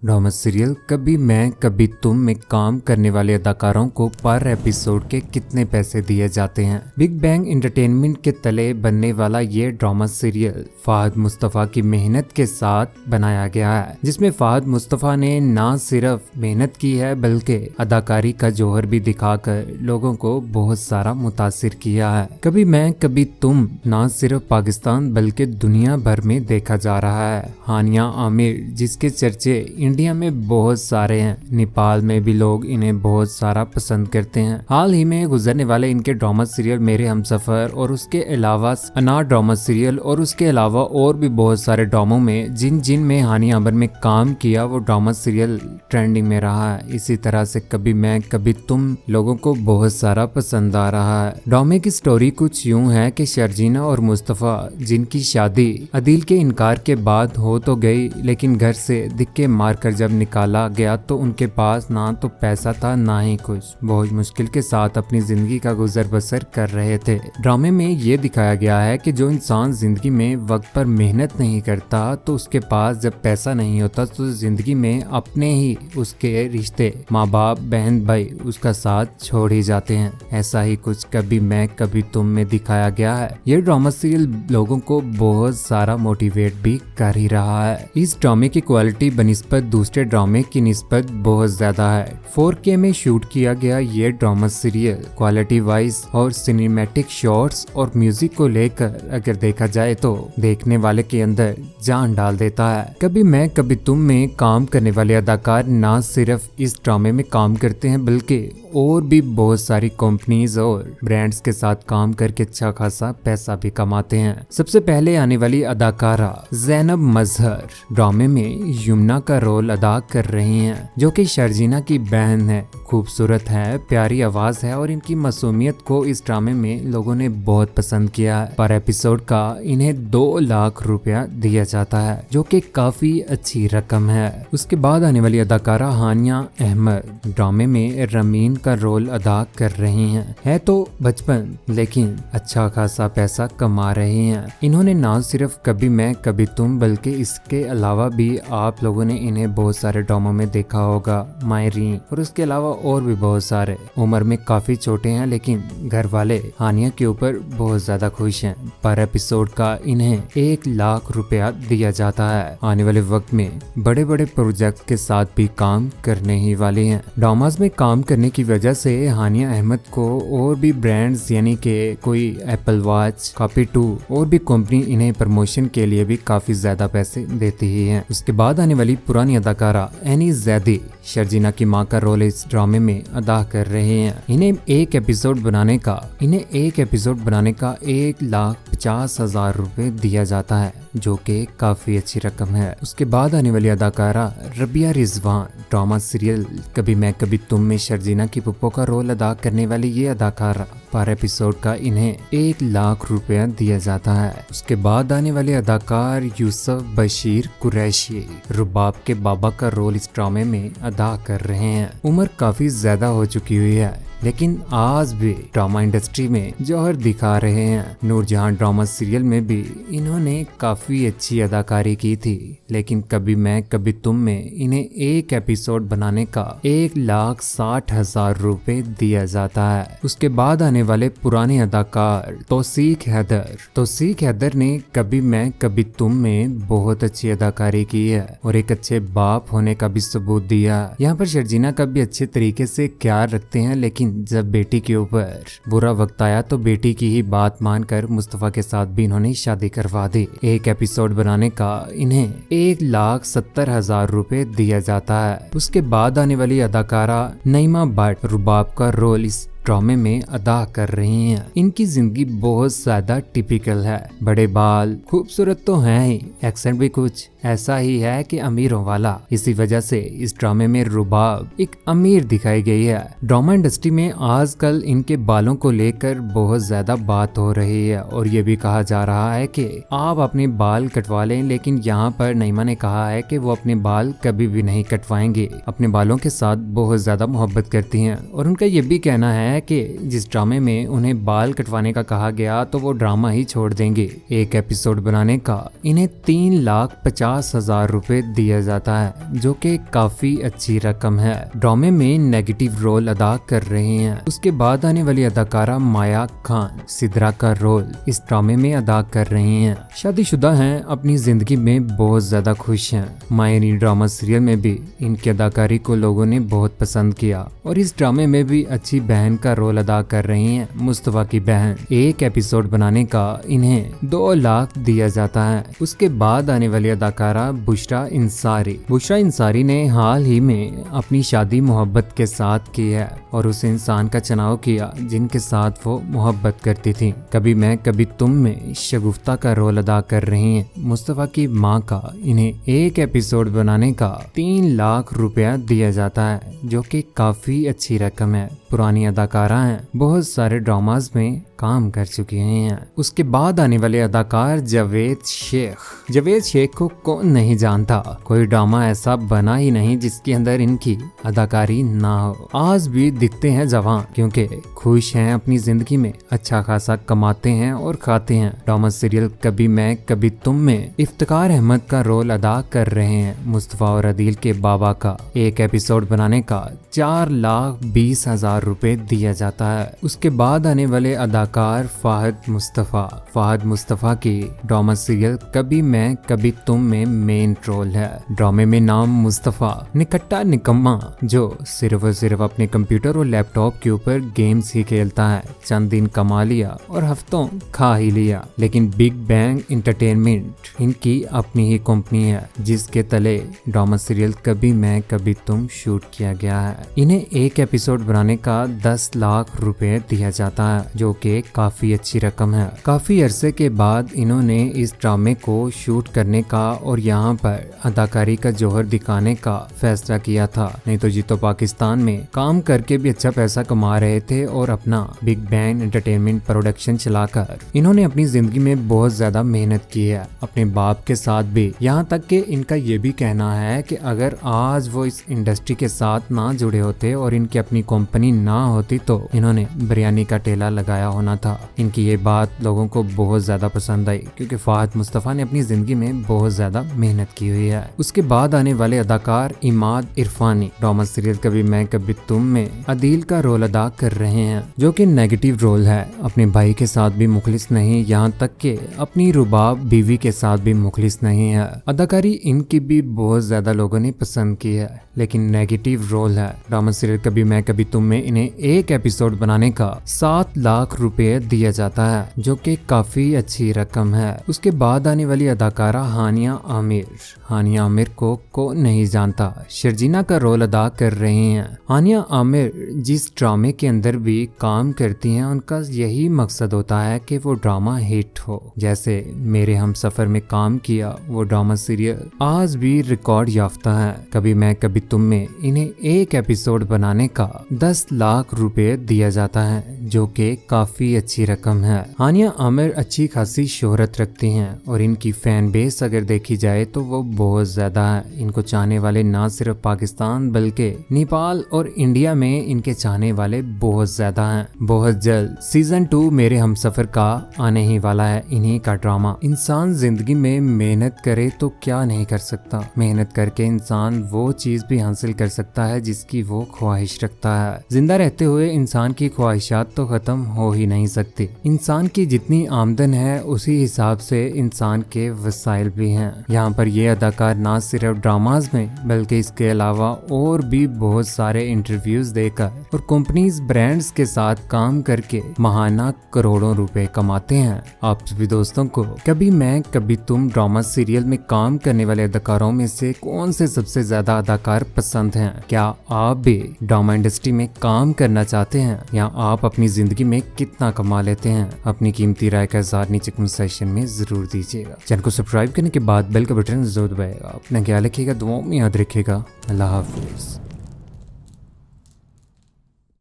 Drama serial कभी मैं कभी तुम में काम करने वाले अदाकारों को पर एपिसोड के कितने पैसे दिए जाते हैं। बिग बैंग एंटरटेनमेंट के तले बनने वाला ये ड्रामा सीरियल फहद मुस्तफा की मेहनत के साथ बनाया गया है, जिसमें फहद मुस्तफा ने ना सिर्फ मेहनत की है बल्कि अदाकारी का जौहर भी दिखाकर लोगों को बहुत सारा मुतासिर किया है। कभी मैं कभी तुम ना सिर्फ पाकिस्तान बल्कि दुनिया भर में देखा जा रहा है। हानिया आमिर जिसके चर्चे इंडिया में बहुत सारे हैं, नेपाल में भी लोग इन्हें बहुत सारा पसंद करते हैं। हाल ही में गुजरने वाले इनके ड्रामा सीरियल मेरे हमसफर और उसके अलावा अनार ड्रामा सीरियल और उसके अलावा और भी बहुत सारे ड्रामों में जिन में हानिया आमिर में काम किया वो ड्रामा सीरियल ट्रेंडिंग में रहा है। इसी तरह से कभी मैं कभी तुम लोगों को बहुत सारा पसंद आ रहा है। ड्रामे की स्टोरी कुछ यूं है कि शर्जीना और मुस्तफा जिनकी शादी अदील के इनकार के बाद हो तो गई, लेकिन घर से धिक्के मारकर जब निकाला गया तो उनके पास ना तो पैसा था ना ही कुछ। बहुत मुश्किल के साथ अपनी जिंदगी का गुजर बसर कर रहे थे। ड्रामे में ये दिखाया गया है कि जो इंसान जिंदगी में वक्त पर मेहनत नहीं करता तो उसके पास जब पैसा नहीं होता तो जिंदगी में अपने ही उसके रिश्ते माँ बाप बहन भाई उसका साथ छोड़ ही जाते हैं। ऐसा ही कुछ कभी मैं कभी तुम में दिखाया गया है। ये ड्रामा सीरियल लोगों को बहुत सारा मोटिवेट भी कर ही रहा है। इस ड्रामे की क्वालिटी बनिस्बत दूसरे ड्रामे की निस्बत बहुत ज्यादा है। 4K में शूट किया गया ये ड्रामा सीरियल क्वालिटी वाइज और सिनेमैटिक शॉट्स और म्यूजिक को लेकर अगर देखा जाए तो देखने वाले के अंदर जान डाल देता है। कभी मैं कभी तुम में काम करने वाले अदाकार ना सिर्फ इस ड्रामे में काम करते हैं बल्कि और भी बहुत सारी कंपनीज और ब्रांड्स के साथ काम करके अच्छा खासा पैसा भी कमाते हैं। सबसे पहले आने वाली अदाकारा ज़ैनब मजहर ड्रामे में यमुना का रोल अदा कर रही हैं, जो कि शर्जीना की बहन है। खूबसूरत है, प्यारी आवाज है और इनकी मासूमियत को इस ड्रामे में लोगों ने बहुत पसंद किया है। पर एपिसोड का इन्हें 2 लाख रुपया दिया जाता है, जो कि काफी अच्छी रकम है। उसके बाद आने वाली अदाकारा हानिया अहमद ड्रामे में रमीन का रोल अदा कर रही हैं। है तो बचपन लेकिन अच्छा खासा पैसा कमा रही हैं। इन्होंने ना सिर्फ कभी मैं कभी तुम बल्कि इसके अलावा भी आप लोगों ने इन्हें बहुत सारे ड्रामों में देखा होगा, मायरी और उसके अलावा और भी बहुत सारे। उम्र में काफी छोटे हैं लेकिन घर वाले हानिया के ऊपर बहुत ज्यादा खुश हैं। पर एपिसोड का इन्हें 1 लाख रुपया दिया जाता है। आने वाले वक्त में बड़े बड़े प्रोजेक्ट के साथ भी काम करने ही वाले हैं। ड्रामास में काम करने की वजह से हानिया अहमद को और भी ब्रांड्स यानी कि कोई एप्पल वॉच, कॉपी 2 और भी कंपनी इन्हें प्रमोशन के लिए भी काफी ज्यादा पैसे देती ही हैं। उसके बाद आने वाली पुरानी अदाकारा एनी जैदी शर्जीना की मां का रोल इस ड्रामे में अदा कर रहे हैं। इन्हें एक एपिसोड बनाने का 1,50,000 रुपए दिया जाता है, जो कि काफी अच्छी रकम है। उसके बाद आने वाली अदाकारा रबिया रिजवान ड्रामा सीरियल कभी मैं कभी तुम में शर्जीना की पुप्पो का रोल अदा करने वाली ये अदाकारा पर एपिसोड का इन्हें 1 लाख रुपया दिया जाता है। उसके बाद आने वाले अदाकार यूसुफ बशीर कुरैशी रुबाब के बाबा का रोल इस ड्रामे में अदा कर रहे हैं। उम्र काफी ज्यादा हो चुकी हुई है लेकिन आज भी ड्रामा इंडस्ट्री में जौहर दिखा रहे हैं। नूरजहां ड्रामा सीरियल में भी इन्होंने काफी अच्छी अदाकारी की थी, लेकिन कभी मैं कभी तुम में इन्हें एक एपिसोड बनाने का 1,60,000 रुपए दिया जाता है। उसके बाद आने वाले पुराने अदाकार तौसीक हैदर ने कभी मैं कभी तुम में बहुत अच्छी अदाकारी की है और एक अच्छे बाप होने का भी सबूत दिया। यहाँ पर शर्जीना का भी अच्छे तरीके से ख्याल रखते हैं, लेकिन जब बेटी के ऊपर बुरा वक्त आया तो बेटी की ही बात मानकर मुस्तफा के साथ भी इन्होंने शादी करवा दी। एक एपिसोड बनाने का इन्हें 1,70,000 रुपए दिया जाता है। उसके बाद आने वाली अदाकारा नईमा भट्ट रुबाब का रोल इस ड्रामे में अदा कर रही हैं। इनकी जिंदगी बहुत ज्यादा टिपिकल है। बड़े बाल, खूबसूरत तो हैं ही, एक्सेंट भी कुछ ऐसा ही है कि अमीरों वाला। इसी वजह से इस ड्रामे में रुबाब एक अमीर दिखाई गई है। ड्रामा इंडस्ट्री में आजकल इनके बालों को लेकर बहुत ज्यादा बात हो रही है और ये भी कहा जा रहा है कि आप अपने बाल कटवा लें, लेकिन यहाँ पर नईमा ने कहा है कि वो अपने बाल कभी भी नहीं कटवाएंगे। अपने बालों के साथ बहुत ज्यादा मोहब्बत करती हैं और उनका ये भी कहना है है कि जिस ड्रामे में उन्हें बाल कटवाने का कहा गया तो वो ड्रामा ही छोड़ देंगे। एक एपिसोड बनाने का इन्हें 3,50,000 रुपए दिया जाता है, जो कि काफी अच्छी रकम है। ड्रामे में नेगेटिव रोल अदा कर रहे हैं। उसके बाद आने वाली अदाकारा माया खान सिद्रा का रोल इस ड्रामे में अदा कर रही हैं। शादीशुदा हैं, अपनी जिंदगी में बहुत ज्यादा खुश हैं। मायनी ड्रामा सीरियल में भी इनकी अदाकारी को लोगों ने बहुत पसंद किया और इस ड्रामे में भी अच्छी बहन का रोल अदा कर रही हैं, मुस्तफा की बहन। एक एपिसोड बनाने का इन्हें 2 लाख दिया जाता है। उसके बाद आने वाली अदाकारा बुशरा इंसारी। बुशरा इंसारी ने हाल ही में अपनी शादी मोहब्बत के साथ की है और उस इंसान का चुनाव किया जिनके साथ वो मोहब्बत करती थी। कभी मैं कभी तुम में शगुफ्ता का रोल अदा कर रही हैं, मुस्तफा की मां का। इन्हें एक एपिसोड बनाने का 3 लाख रुपया दिया जाता है, जो कि काफी अच्छी रकम है। पुरानी अदाकारा हैं, बहुत सारे ड्रामास में काम कर चुकी हैं। उसके बाद आने वाले अदाकार जावेद शेख। जावेद शेख को कौन नहीं जानता। कोई ड्रामा ऐसा बना ही नहीं जिसके अंदर इनकी अदाकारी ना हो। आज भी दिखते हैं जवान, क्योंकि खुश हैं अपनी जिंदगी में, अच्छा खासा कमाते हैं और खाते हैं। ड्रामा सीरियल कभी मैं कभी तुम में इफ्तिकार अहमद का रोल अदा कर रहे हैं, मुस्तफा और अदील के बाबा का। एक एपिसोड बनाने का 4,20,000 रुपए दिया जाता है। उसके बाद आने वाले अदाकार फाहद मुस्तफा। फाहद मुस्तफा की ड्रामा सीरियल कभी मैं कभी तुम में मेन रोल है। ड्रामे में नाम मुस्तफा निकट्टा निकम्मा, जो सिर्फ और सिर्फ अपने कंप्यूटर और लैपटॉप के ऊपर गेम्स ही खेलता है। चंद दिन कमा लिया और हफ्तों खा ही लिया। लेकिन बिग बैंग इंटरटेनमेंट इनकी अपनी ही कंपनी है, जिसके तले ड्रामा सीरियल कभी मैं कभी तुम शूट किया गया है। इन्हें एक एपिसोड बनाने का 10 लाख रुपए दिया जाता है, जो कि काफी अच्छी रकम है। काफी अरसे के बाद इन्होंने इस ड्रामे को शूट करने का और यहाँ पर अदाकारी का जौहर दिखाने का फैसला किया था। नहीं तो जी तो पाकिस्तान में काम करके भी अच्छा पैसा कमा रहे थे और अपना बिग बैंग एंटरटेनमेंट प्रोडक्शन चलाकर इन्होंने अपनी जिंदगी में बहुत ज्यादा मेहनत की है, अपने बाप के साथ भी। यहाँ तक कि इनका ये भी कहना है कि अगर आज वो इस इंडस्ट्री के साथ ना जुड़े होते और इनकी अपनी कंपनी ना होती तो इन्होंने बिरयानी का ठेला लगाया होना था। इनकी ये बात लोगों को बहुत ज्यादा पसंद आई, क्योंकि फाहद मुस्तफा ने अपनी जिंदगी में बहुत ज्यादा मेहनत की हुई है। उसके बाद आने वाले अदाकार इमाद इरफानी। ड्रामा सीरियल कभी मैं कभी तुम में अदील का रोल अदा कर रहे हैं, जो कि नेगेटिव रोल है। अपने भाई के साथ भी मुखलिस नहीं, यहाँ तक कि अपनी रुबाब बीवी के साथ भी मुखलिस नहीं है। अदाकारी इनकी भी बहुत ज्यादा लोगों ने पसंद की है, लेकिन नेगेटिव रोल है। ड्रामा सीरियल कभी मैं कभी तुम में इन्हें एक एपिसोड बनाने का 7 लाख रुपए दिया जाता है, जो कि काफी अच्छी रकम है। उसके बाद आने वाली अदाकारा हानिया आमिर। हानिया आमिर को नहीं जानता, शर्जीना का रोल अदा कर रही हैं। हानिया आमिर जिस ड्रामे के अंदर भी काम करती हैं, उनका यही मकसद होता है कि वो ड्रामा हिट हो। जैसे मेरे हम सफर में काम किया वो ड्रामा सीरियल आज भी रिकॉर्ड याफ्ता है। कभी मैं कभी तुम में इन्हें एक एपिसोड बनाने का 10 लाख रुपए दिया जाता है, जो कि काफी अच्छी रकम है। हानिया आमिर अच्छी खासी शोहरत रखती हैं और इनकी फैन बेस अगर देखी जाए तो वो बहुत ज्यादा है। इनको चाहने वाले ना सिर्फ पाकिस्तान बल्कि नेपाल और इंडिया में इनके चाहने वाले बहुत ज्यादा हैं। बहुत जल्द सीजन 2 मेरे हमसफर का आने ही वाला है। इन्हीं का ड्रामा। इंसान जिंदगी में मेहनत करे तो क्या नहीं कर सकता। मेहनत करके इंसान वो चीज भी हासिल कर सकता है जिसकी वो ख्वाहिश रखता है। जिंदा रहते हुए इंसान की ख्वाहिशात तो खत्म हो ही नहीं सकती। इंसान की जितनी आमदन है उसी हिसाब से इंसान के वसाइल भी हैं। यहाँ पर ये अदाकार ना सिर्फ ड्रामाज में बल्कि इसके अलावा और भी बहुत सारे इंटरव्यूज देकर और कंपनीज ब्रांड्स के साथ काम करके महाना करोड़ों रुपए कमाते हैं। आप सभी दोस्तों को कभी मैं कभी तुम ड्रामा सीरियल में काम करने वाले अदाकारों में से कौन से सबसे ज्यादा अदाकार पसंद हैं? क्या आप भी ड्रामा इंडस्ट्री में काम करना चाहते हैं या आप अपनी जिंदगी में कितना कमा लेते हैं? अपनी कीमती राय का इज़हार नीचे कमेंट सेक्शन में जरूर दीजिएगा। चैनल को सब्सक्राइब करने के बाद बेल का बटन जरूर दबाइएगा। अपना ख्याल रखिएगा, दुआओं में याद रखिएगा। अल्लाह हाफिज।